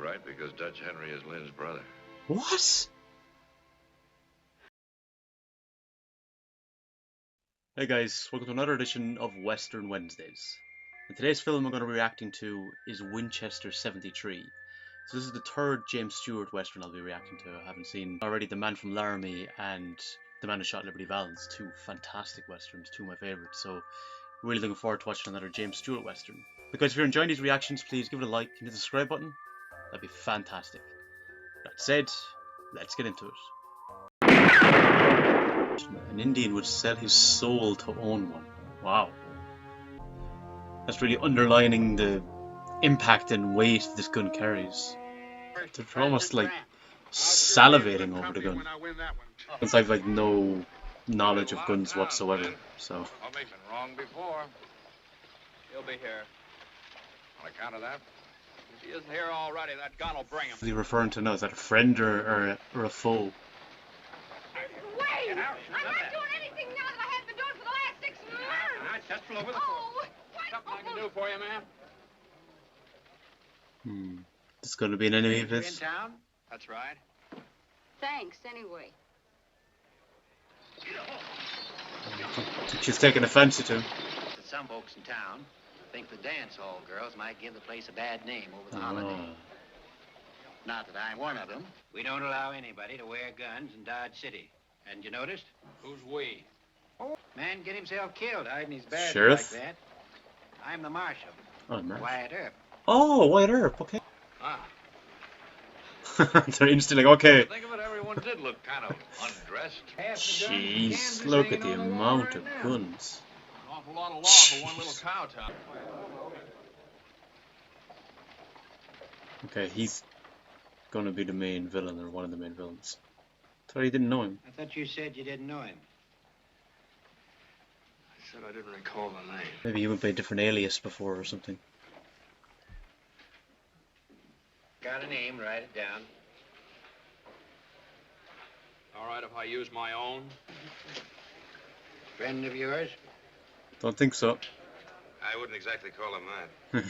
right, because Dutch Henry is Lynn's brother. What? Hey guys, welcome to another edition of Western Wednesdays. And today's film I'm going to be reacting to is Winchester 73. So this is the third James Stewart Western I'll be reacting to. I haven't seen already The Man from Laramie and The Man Who Shot Liberty Valance, two fantastic Westerns, two of my favourites. So really looking forward to watching another James Stewart Western. Because if you're enjoying these reactions, please give it a like and hit the subscribe button. That'd be fantastic. That said, let's get into it. An Indian would sell his soul to own one. Wow. That's really underlining the impact and weight this gun carries. They're almost like salivating over the gun. Since I've like no knowledge of guns whatsoever, so. I've been wrong before. He'll be here. On account of that? If he isn't here already, that gun will bring him. What are you referring to now? Is that a friend or a foe? Wait! I'm not doing anything now that I haven't been doing for the last 6 months! Just pull over the Oh, what? Something I can do for you, ma'am? This going to be an enemy of You in his? town? That's right. Thanks, anyway. She's taking a fancy to him. Some folks in town think the dance hall girls might give the place a bad name over the holiday. Not that I'm one of them. We don't allow anybody to wear guns in Dodge City. Hadn't you noticed? Who's we? Man get himself killed hiding his badge Sheriff? like that. I'm the marshal, Oh, man. Wyatt Earp. Oh, Wyatt Earp, okay. Ah. They're instantly like, okay. Think of it, everyone did look kind of undressed. Jeez, look at the amount of guns. An awful lot of law for one little cow town. Okay, he's gonna be the main villain, or one of the main villains. Thought you didn't know him. I thought you said you didn't know him. I said I didn't recall the name. Maybe he went by a different alias before or something. Got a name, write it down. All right, if I use my own. Friend of yours? Don't think so. I wouldn't exactly call him that.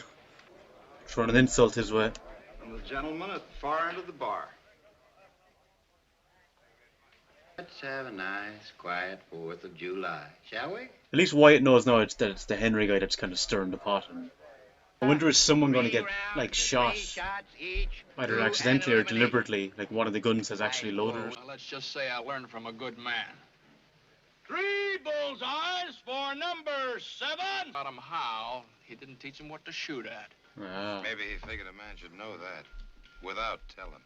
Throwing an insult his way. I'm the gentleman at the far end of the bar. Let's have a nice, quiet 4th of July, shall we? At least Wyatt knows now that it's the Henry guy that's kind of stirring the pot. And I wonder, is someone going to get like shot, either accidentally or deliberately? Like one of the guns has actually loaded it. Well, let's just say I learned from a good man. 3 bullseyes for number 7. Taught him how. He didn't teach him what to shoot at. Ah. Maybe he figured a man should know that without telling.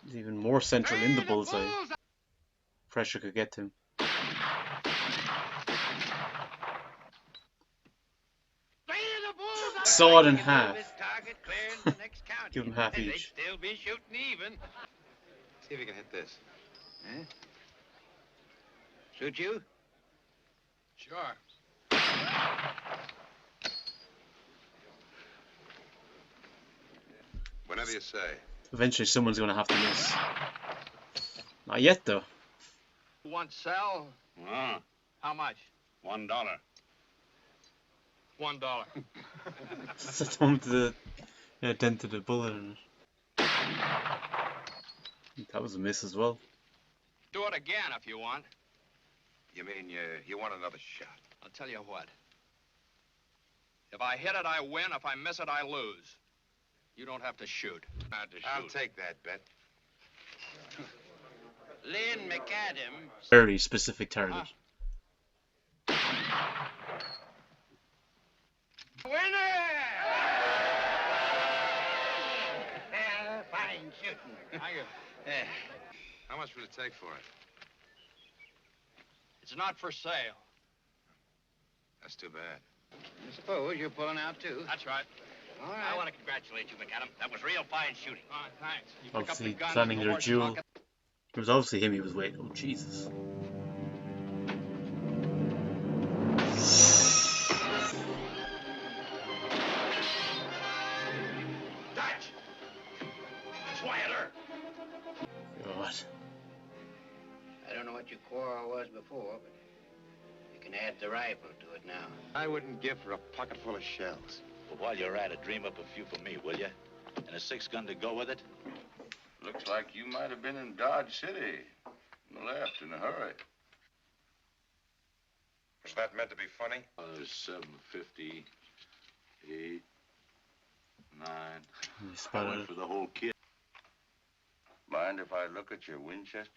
He's even more central in the bullseye. Pressure could get to him. Saw it in half. Give him half each. Still be shooting even. See if he can hit this. Huh? Shoot you? Sure. Whenever you say. Eventually someone's going to have to miss. Not yet though. Want sell? How much? $1. $1. That's the one with the dented a bullet in it. That was a miss as well. Do it again if you want. You mean you want another shot? I'll tell you what. If I hit it, I win. If I miss it, I lose. You don't have to shoot. I'll take that bet. Lynn McAdam. Very specific target. Winner! Fine shooting. Thank you. How much would it take for it? It's not for sale. That's too bad. I suppose you're pulling out too. That's right. All right. I want to congratulate you, McAdam. That was real fine shooting. All right, thanks. You pick up Obviously the gun planning and the their horse duel. pocket. It was obviously him he was waiting. Oh Jesus. Dutch! That's Wyatt Earp. God. I don't know what your quarrel was before, but you can Add the rifle to it now. I wouldn't give for a pocket full of shells. But while you're at it, dream up a few for me, will you? And a 6-gun to go with it? Looks like you might have been in Dodge City. Left in a hurry. Was that meant to be funny? 750, 8, 9. You I spotted went it. for the whole kit. Mind if I look at your Winchester?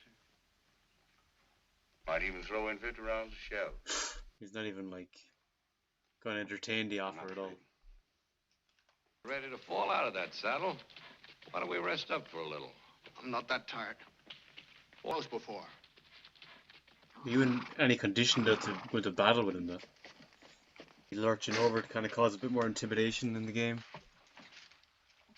Might even throw in 50 rounds of shell. He's not even like going to entertain the offer at all. Ready to fall out of that saddle? Why don't we rest up for a little? I'm not that tired. Was before. Are you in any condition to go into battle with him though? He's lurching over to kind of cause a bit more intimidation in the game.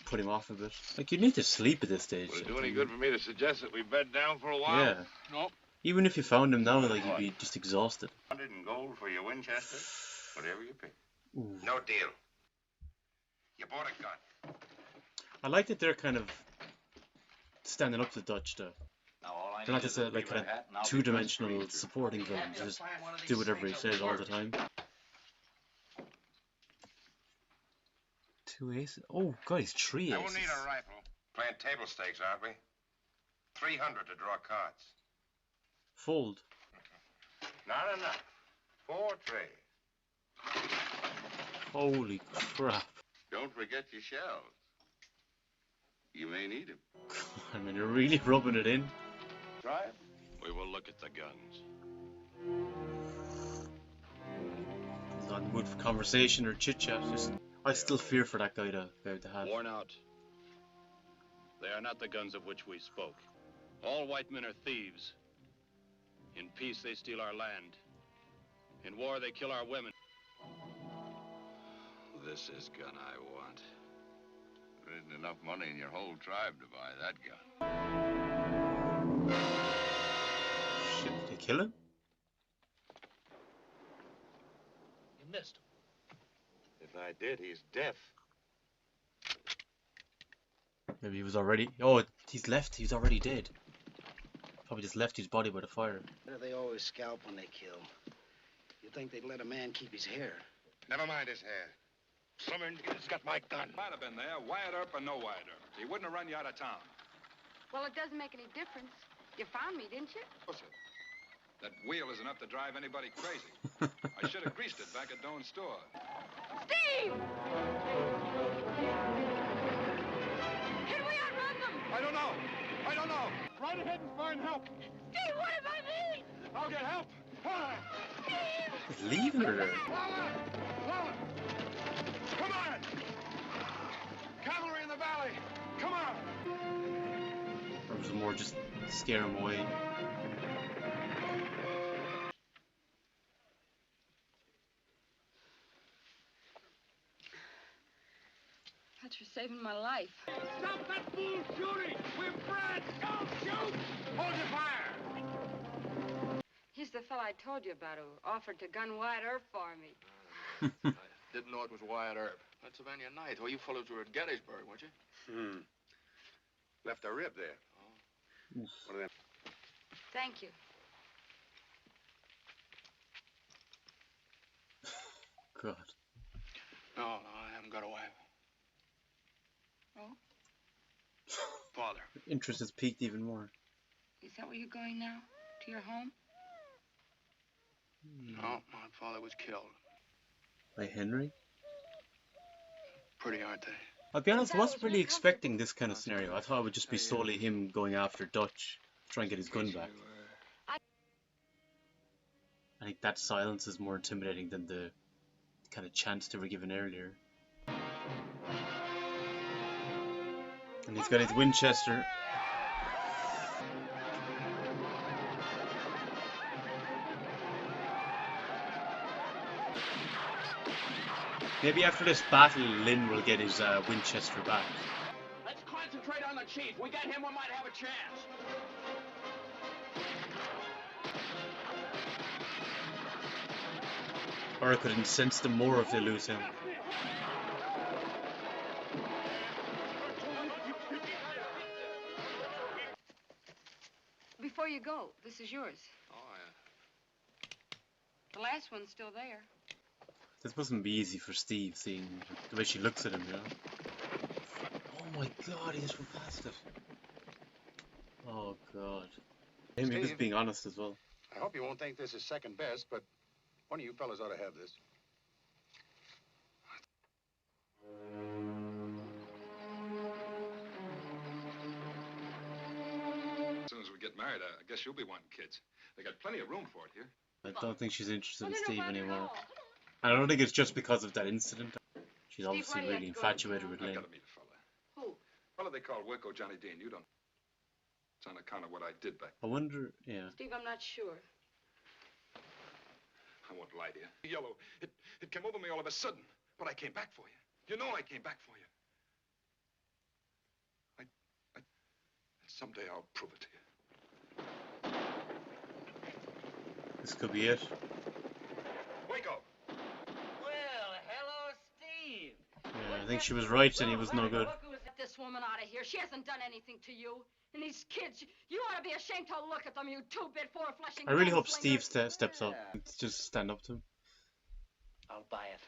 Put him off a bit. Like, you need to sleep at this stage. Would it do any good for me to suggest that we bed down for a while? Yeah. Nope. Even if you found him now, like, you'd be just exhausted. 100 in gold for your Winchester. Whatever you pick. Ooh. No deal. You bought a gun. I like that they're kind of standing up to the Dutch though. Now, all I They're not need is just a like kind beaver hat, and I'll of be two-dimensional dressed for Easter. supporting villains. Just do whatever he says all the time. 2 aces. Oh god, he's 3 aces. I won't need a rifle. Playing table stakes, aren't we? 300 to draw cards. Fold. Not enough. 4 trays. Holy crap. Don't forget your shells. You may need them. I mean, you're really rubbing it in. Try it. We will look at the guns. He's not in the mood for conversation or chit-chat. Just, I still fear for that guy to be able to have. Worn out. They are not the guns of which we spoke. All white men are thieves. In peace, they steal our land. In war, they kill our women. This is gun I want. There isn't enough money in your whole tribe to buy that gun. Shit, did they kill him? You missed him. If I did, he's deaf. Maybe he was already... Oh, he's left. He's already dead. Probably just left his body by the fire. Why do they always scalp when they kill? You'd think they'd let a man keep his hair. Never mind his hair. Some Indian's got my gun. Might have been there, Wyatt Earp or no Wyatt Earp. He wouldn't have run you out of town. Well, it doesn't make any difference. You found me, didn't you? Pussy. That wheel is enough to drive anybody crazy. I should have greased it back at Doan's store. Steve! Can we outrun them? I don't know. I don't know. Right ahead and find help. Steve, what about me? I'll get help. Ah. Steve! He's leaving her there. Lower! Lower! Come on! Cavalry in the valley! Come on! Or was it more just scare him away? Thanks for saving my life. Stop that fool shooting! We're friends! Don't shoot! Hold your fire! He's the fellow I told you about who offered to gun Wyatt Earp for me. I didn't know it was Wyatt Earp. Pennsylvania night. Oh, you fellows were at Gettysburg, weren't you? Left a rib there. Oof. What are them? Thank you. God. No, I haven't got away. Oh? Father. Interest has peaked even more. Is that where you're going now? To your home? No, my father was killed. By Henry? Pretty, aren't they? I'll be honest, I wasn't really expecting this kind of scenario. I thought it would just be solely him going after Dutch, trying to get his gun back. I think that silence is more intimidating than the kind of chance they were given earlier. And he's got his Winchester. Maybe after this battle, Lynn will get his Winchester back. Let's concentrate on the chief. We get him, we might have a chance. Or it could incense them more if they lose him. Before you go, this is yours. Oh, The last one's still there. This mustn't be easy for Steve, seeing the way she looks at him, you know? Oh my god, he just went past it. Oh god. Maybe he was Steve? being honest as well. I hope you won't think this is second best, but one of you fellas ought to have this. As soon as we get married, I guess you'll be wanting kids. They got plenty of room for it here. I don't think she's interested in Well, Steve then anymore. all. I don't think it's just because of that incident. She's obviously why do you really have to go to infatuated town? with I Lynn. gotta meet a fella. Who? Fella they call Wilco Johnny Dean. You don't. It's on account of what I did back. I wonder, yeah. Steve, I'm not sure. I won't lie to you. Yellow, it came over me all of a sudden. But I came back for you. You know I came back for you. Someday I'll prove it to you. This could be it. Wake up! Well, hello, Steve. Yeah, I think she was right and he was no good. Get this woman out of here. She hasn't done anything to you. And these kids, you ought to be ashamed to look at them, you two-bit four-fleshing. I really hope gunslinger. Steve steps up and just stand up to him. I'll buy it.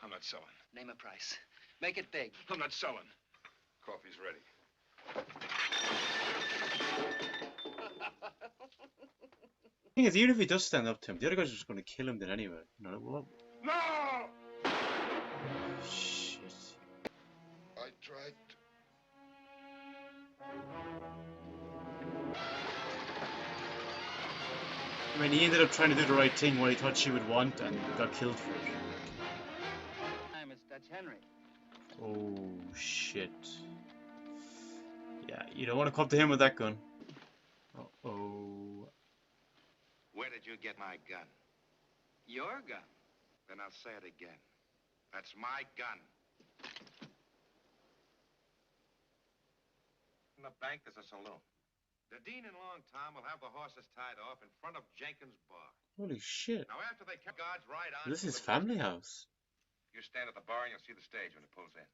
I'm not selling. Name a price. Make it big. I'm not selling. Coffee's ready. The thing is, even if he does stand up to him, the other guy's just going to kill him then anyway. You know, well, No! shit. I tried. I mean, he ended up trying to do the right thing, what he thought she would want, and got killed for it. I'm Dutch Henry. Oh, shit. Yeah, you don't want to come to him with that gun. Uh-oh. Where did you get my gun? Your gun. Then I'll say it again. That's my gun. In the bank, there's a saloon. The Dean and Long Tom will have the horses tied off in front of Jenkins' bar. Holy shit. Now, after they come, guards ride on. This to is the- family house. You stand at the bar and you'll see the stage when it pulls in.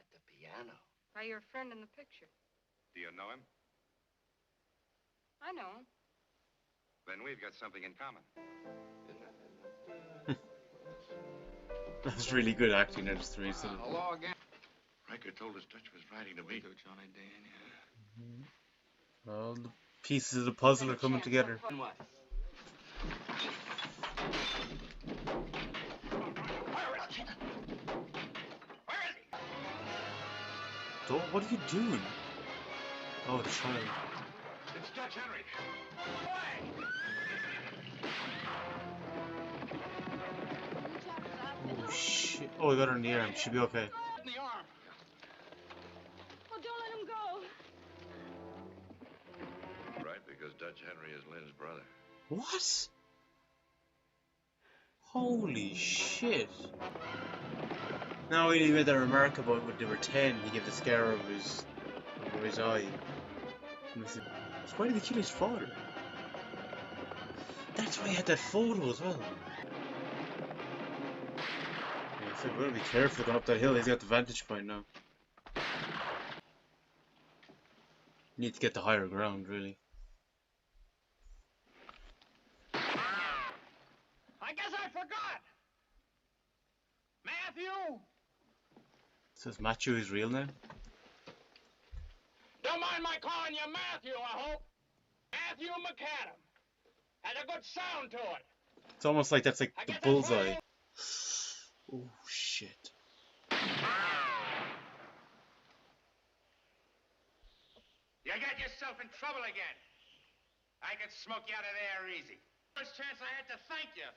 At the piano. By your friend in the picture. Do you know him? I know him. Then we've got something in common. That's really good acting, there's three. So. Hello again. Riker told us Dutch was writing to me. Johnny Dean, All the pieces of the puzzle are coming together. And what? Don't, what are you doing? Oh, the child. It's Dutch Henry. Oh, shit. Oh, I got her in the arm. She'll be okay. In the arm. Oh, don't let him go. Right, because Dutch Henry is Lynn's brother. What? Holy shit. Now he made that remark about when they were 10, he gave the scare over his eye. So why did he kill his father? That's why he had that photo as well. Yeah, so we're gonna be careful going up that hill, he's got the vantage point now. Need to get the higher ground, really. I guess I forgot. Matthew? Says Matthew is real now? Don't mind my calling you Matthew, I hope. Matthew McAdam. Has a good sound to it. It's almost like that's like I the guess that's bullseye. right. Oh shit. You got yourself in trouble again. I could smoke you out of there easy. First chance I had to thank you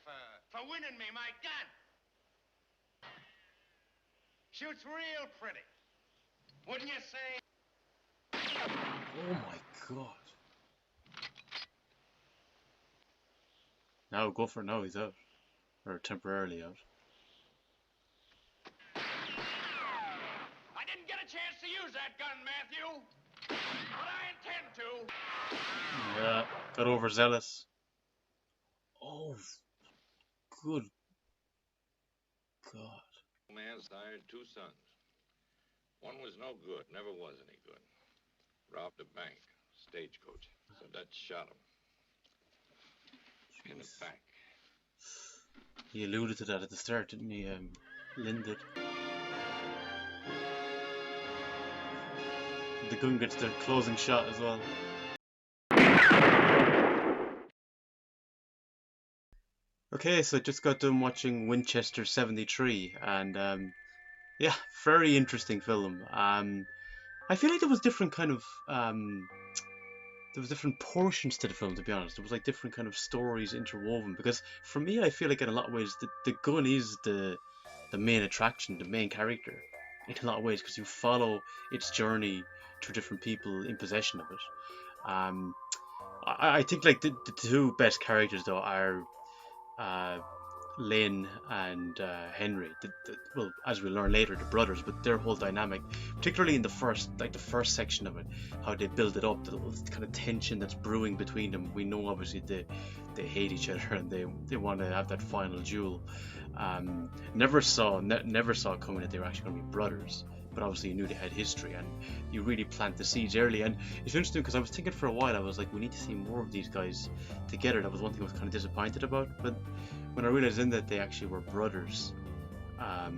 for winning me my gun. Shoots real pretty. Wouldn't you say? Oh my god. Now go for it now, he's out. Or temporarily out. I didn't get a chance to use that gun, Matthew. But I intend to. Yeah, got overzealous. Oh, good God. The man sired 2 sons. One was no good, never was any good. Robbed a bank, stagecoach. So Dutch shot him. In the back. He alluded to that at the start, didn't he? Lynn did. The gun gets the closing shot as well. Okay, so I just got done watching Winchester 73, and yeah, very interesting film. I feel like there was different kind of there was different portions to the film, to be honest. There was like different kind of stories interwoven, because for me, I feel like in a lot of ways the gun is the main attraction, the main character in a lot of ways, because you follow its journey through different people in possession of it. I think like the two best characters though are Lynn and Henry. Well, as we learn later, the brothers, but their whole dynamic, particularly in the first section of it, how they build it up, the kind of tension that's brewing between them. We know obviously they hate each other and they want to have that final duel. Never saw coming that they were actually going to be brothers, but obviously you knew they had history, and you really plant the seeds early. And it's interesting because I was thinking for a while, I was like, we need to see more of these guys together. That was one thing I was kind of disappointed about, but when I realized then that they actually were brothers, I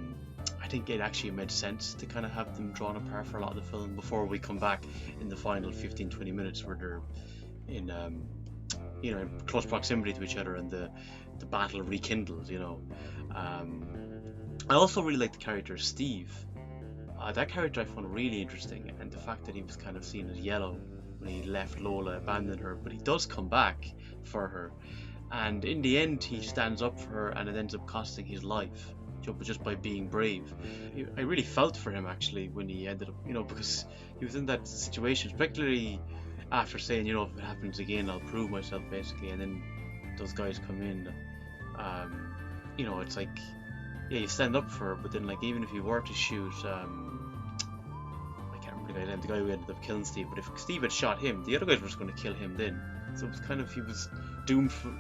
think it actually made sense to kind of have them drawn apart for a lot of the film before we come back in the final 15-20 minutes where they're in in close proximity to each other and the battle rekindles. I also really like the character of Steve. That character I found really interesting, and the fact that he was kind of seen as yellow when he left Lola, abandoned her, but he does come back for her, and in the end he stands up for her, and it ends up costing his life just by being brave. I really felt for him actually when he ended up, because he was in that situation, particularly after saying, if it happens again I'll prove myself, basically, and then those guys come in. It's like, yeah, you stand up for her, but then like even if you were to shoot, I can't remember the guy who ended up killing Steve, but if Steve had shot him, the other guys were just going to kill him then. So it was kind of, he was doomed for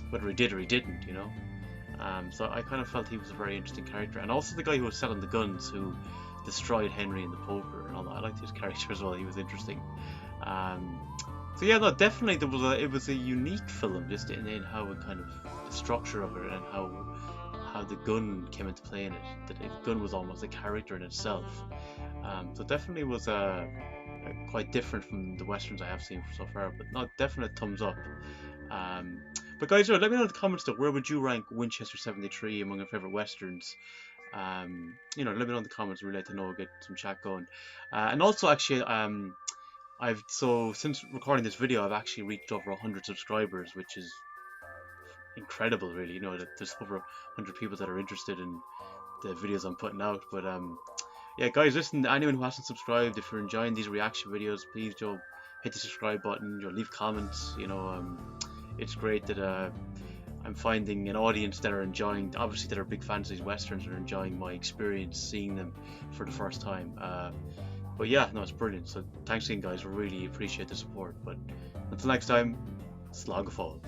whether he did or he didn't, so I kind of felt he was a very interesting character, and also the guy who was selling the guns, who destroyed Henry in the poker and all that. I liked his character as well. He was interesting. So yeah, no, definitely it was a unique film, just in how it kind of, the structure of it and how the gun came into play in it. That the gun was almost a character in itself. So definitely was quite different from the westerns I have seen so far, but no, definite thumbs up. But guys, let me know in the comments though, where would you rank Winchester 73 among your favorite westerns? Let me know in the comments. We'd like to know, get some chat going. And also, actually, since recording this video, I've actually reached over 100 subscribers, which is incredible, really. That there's over 100 people that are interested in the videos I'm putting out. But yeah, guys, listen, anyone who hasn't subscribed, if you're enjoying these reaction videos, please hit the subscribe button, leave comments. It's great that I'm finding an audience that are enjoying, obviously that are big fans of these westerns, are enjoying my experience seeing them for the first time. But yeah, no, it's brilliant. So thanks again, guys. We really appreciate the support. But until next time, slog a fall.